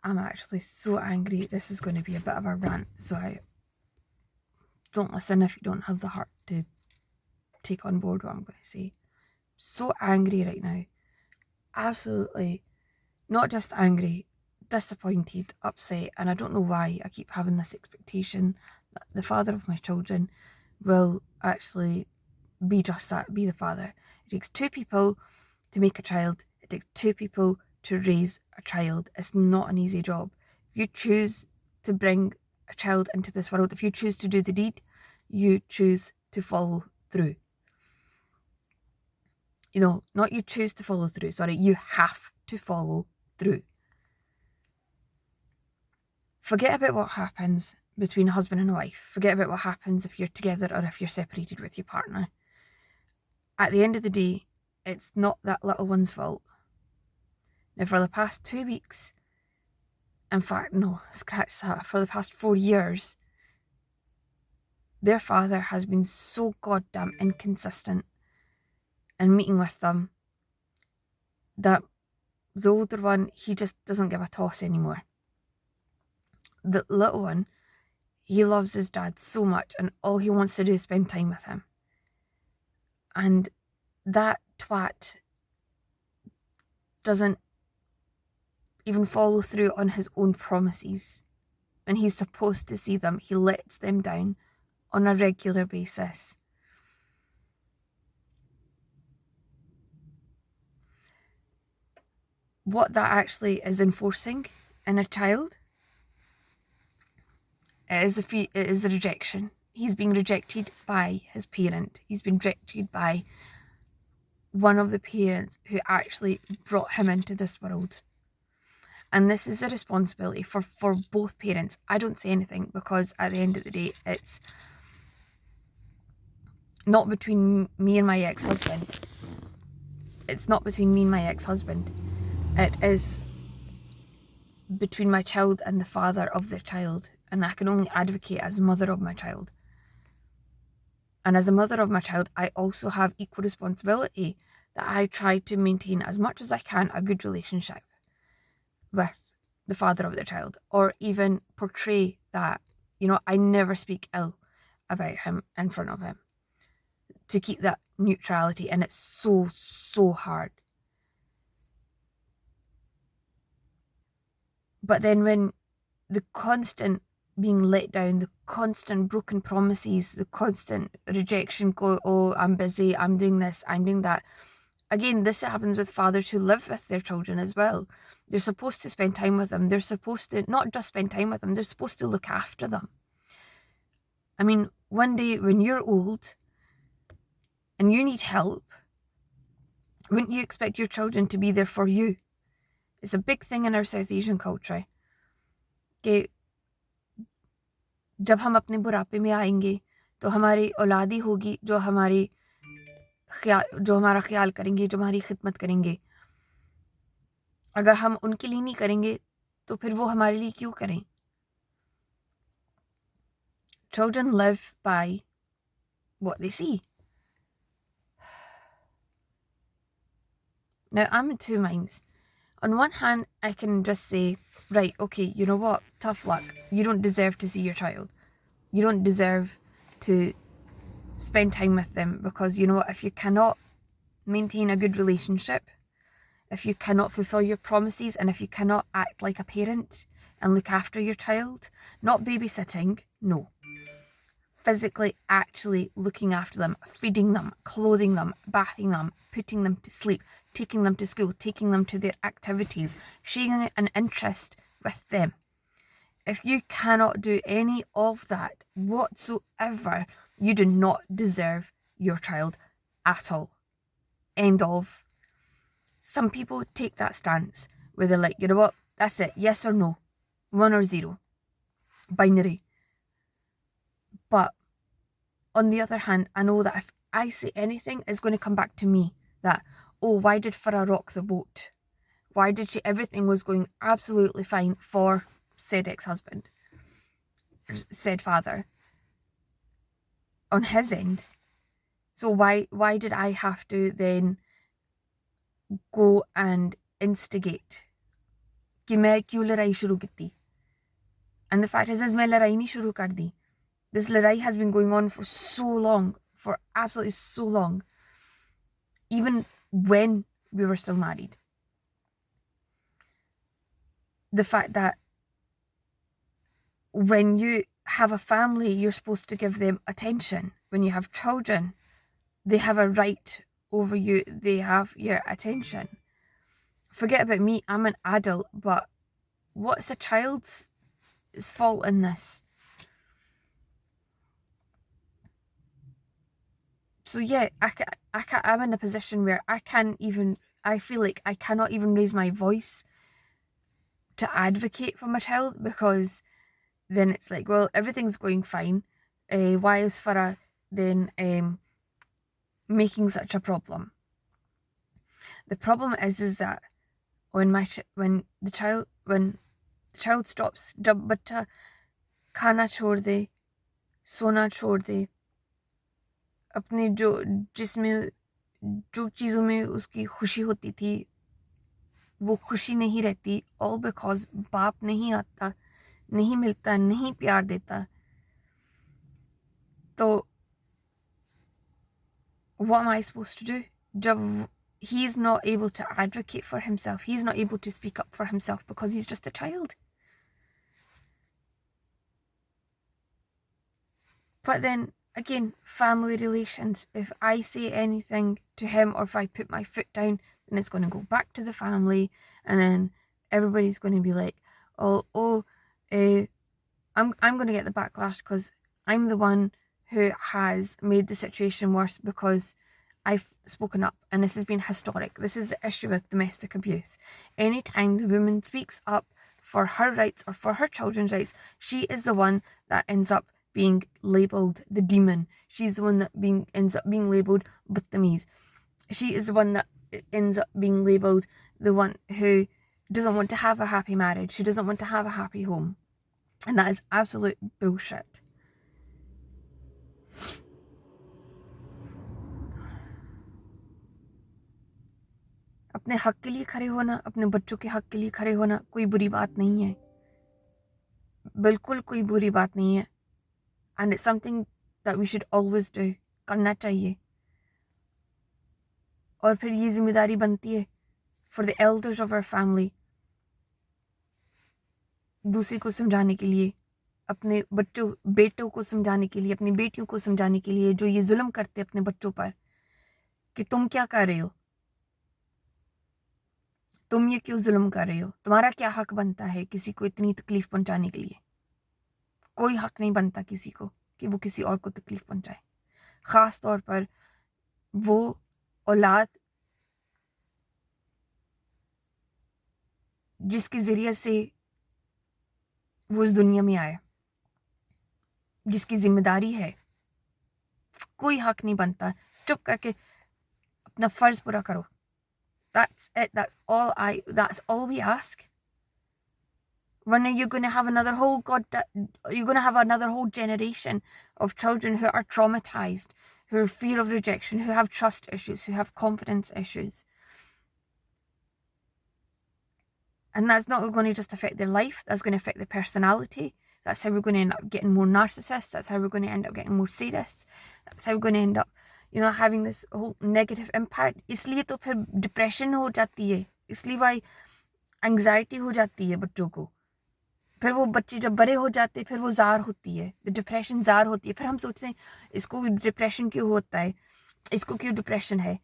I'm actually so angry. This is going to be a bit of a rant, so don't listen if you don't have the heart to take on board what I'm going to say. So angry right now. Absolutely not just angry, disappointed, upset, and I don't know why I keep having this expectation that the father of my children will actually be just that, be the father. It takes two people to make a child. It takes two people to raise a child. It's not an easy job. If you choose to bring a child into this world, if you choose to do the deed, you choose to follow through. Not you choose to follow through, sorry, you have to follow through. Forget about what happens between husband and wife. Forget about what happens if you're together or if you're separated with your partner. At the end of the day, it's not that little one's fault. Now, for the past 2 weeks, in fact, no, scratch that, for the past 4 years, their father has been so goddamn inconsistent in meeting with them that the older one, he just doesn't give a toss anymore. The little one, he loves his dad so much and all he wants to do is spend time with him. And that twat doesn't even follow through on his own promises. And he's supposed to see them. He lets them down on a regular basis. What that actually is enforcing in a child it is a rejection. He's being rejected by his parent. He's been rejected by one of the parents who actually brought him into this world. And this is a responsibility for both parents. I don't say anything because at the end of the day, it's not between me and my ex-husband. It's not between me and my ex-husband. It is between my child and the father of their child. And I can only advocate as a mother of my child. And as a mother of my child, I also have equal responsibility that I try to maintain as much as I can a good relationship with the father of the child, or even portray that, I never speak ill about him in front of him, to keep that neutrality. And it's so, so hard. But then when the constant being let down, the constant broken promises, the constant rejection, oh, I'm busy, I'm doing this, I'm doing that. Again, this happens with fathers who live with their children as well. They're supposed to spend time with them. They're supposed to not just spend time with them, they're supposed to look after them. I mean, one day when you're old and you need help, wouldn't you expect your children to be there for you? It's a big thing in our South Asian culture. कि जब हम अपने बुढ़ापे में आएंगे तो हमारी औलादी होगी जो हमारा ख्याल करेंगे, जो हमारी खिदमत करेंगे. अगर हम उनके लिए नहीं करेंगे तो फिर वो हमारे लिए क्यों करें? Children live by what they see. Now, I'm in two minds. On one hand, I can just say, right, okay, you know what? Tough luck. You don't deserve to see your child. You don't deserve to spend time with them because, you know what? If you cannot maintain a good relationship, if you cannot fulfill your promises, and if you cannot act like a parent and look after your child, not babysitting, no. Physically, actually looking after them, feeding them, clothing them, bathing them, putting them to sleep, taking them to school, taking them to their activities, sharing an interest with them. If you cannot do any of that whatsoever, you do not deserve your child at all. End of. Some people take that stance where they're like, you know what, that's it, yes or no, 1 or 0, binary. But on the other hand, I know that if I say anything, it's going to come back to me that, oh, why did Farah rock the boat? Why did everything was going absolutely fine for said ex-husband, said father, on his end. So why did I have to then go and instigate, कि मैं क्यों लड़ाई शुरू की. And the fact is मैं लड़ाई नहीं शुरू कर दी. This लड़ाई has been going on for so long, for absolutely so long, even when we were still married. The fact that when you have a family, you're supposed to give them attention. When you have children, they have a right over you. They have your attention. Forget about me, I'm an adult, but what's a child's fault in this? So yeah, I'm in a position where I feel like I cannot even raise my voice to advocate for my child, because then it's like, well, everything's going fine. Why is Farah then making such a problem? The problem is that when the child stops, जब बच्चा खाना छोड़ दे, सोना छोड़ दे, अपने जो चीज़ों में उसकी खुशी होती थी वो खुशी नहीं रहती, all because बाप नहीं आता, नहीं मिलता, नहीं प्यार देता. तो what am I supposed to do? जब he's not able to advocate for himself, he's not able to speak up for himself because he's just a child. But then again, family relations, if I say anything to him or if I put my foot down, then it's going to go back to the family, and then everybody's going to be like, I'm going to get the backlash because I'm the one who has made the situation worse because I've spoken up, and this has been historic. This is the issue with domestic abuse. Anytime the woman speaks up for her rights or for her children's rights, she is the one that ends up being labelled the demon. She's the one that ends up being labelled Butamiz. She is the one that ends up being labelled the one who doesn't want to have a happy marriage. She doesn't want to have a happy home. And that is absolute bullshit. अपने हक के लिए खड़े होना, अपने बच्चों के हक के लिए खड़े होना कोई बुरी बात नहीं है, बिल्कुल कोई बुरी बात नहीं है. And it's something that we should always do. करना चाहिए. और फिर ये जिम्मेदारी बनती है for the elders of our family, दूसरे को समझाने के लिए, अपने बेटों को समझाने के लिए, अपनी बेटियों को समझाने के लिए जो ये जुल्म करते अपने बच्चों पर, कि तुम क्या कर रहे हो, तुम ये क्यों जुल्म कर रहे हो, तुम्हारा क्या हक बनता है किसी को इतनी तकलीफ पहुंचाने के लिए. कोई हक नहीं बनता किसी को कि वो किसी और को तकलीफ पहुंचाए, खास तौर पर वो औलाद जिसके जरिए से वो इस दुनिया में आया, जिसकी जिम्मेदारी है. कोई हक नहीं बनता. चुप करके अपना फर्ज पूरा करो. That's it. That's all we ask. When are you going to have another whole generation of children who are traumatized, who have fear of rejection, who have trust issues, who have confidence issues. And that's not going to just affect their life, that's going to affect their personality. That's how we're going to end up getting more narcissists. That's how we're going to end up getting more sadists. That's how we're going to end up, having this whole negative impact. इसलिए तो फिर depression हो जाती है, इसलिए why anxiety हो जाती है बच्चों को. फिर वो बच्चे जब बड़े हो जाते हैं फिर वो जार होती है, डिप्रेशन जार होती है. फिर हम सोचते हैं इसको डिप्रेशन क्यों होता है, इसको क्यों डिप्रेशन है,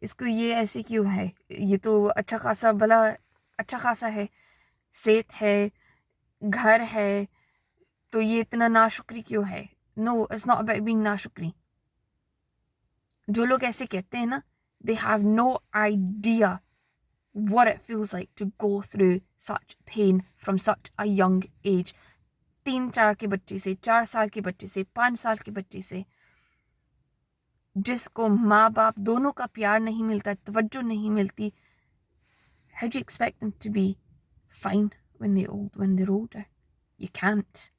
इसको ये ऐसे क्यों है, ये तो अच्छा खासा है, सेहत है, घर है, तो ये इतना नाशुक्री क्यों है. No, it's not about being नाशुक्री. जो लोग ऐसे कहते हैं ना, they have no idea what it feels like to go through such pain from such a young age. 3-4 के बच्चे से, 4 साल के बच्चे से, 5 साल के बच्चे से, जिसको माँ बाप दोनों का प्यार नहीं मिलता, तवज्जो नहीं मिलती. How do you expect them to be fine when they're older? You can't.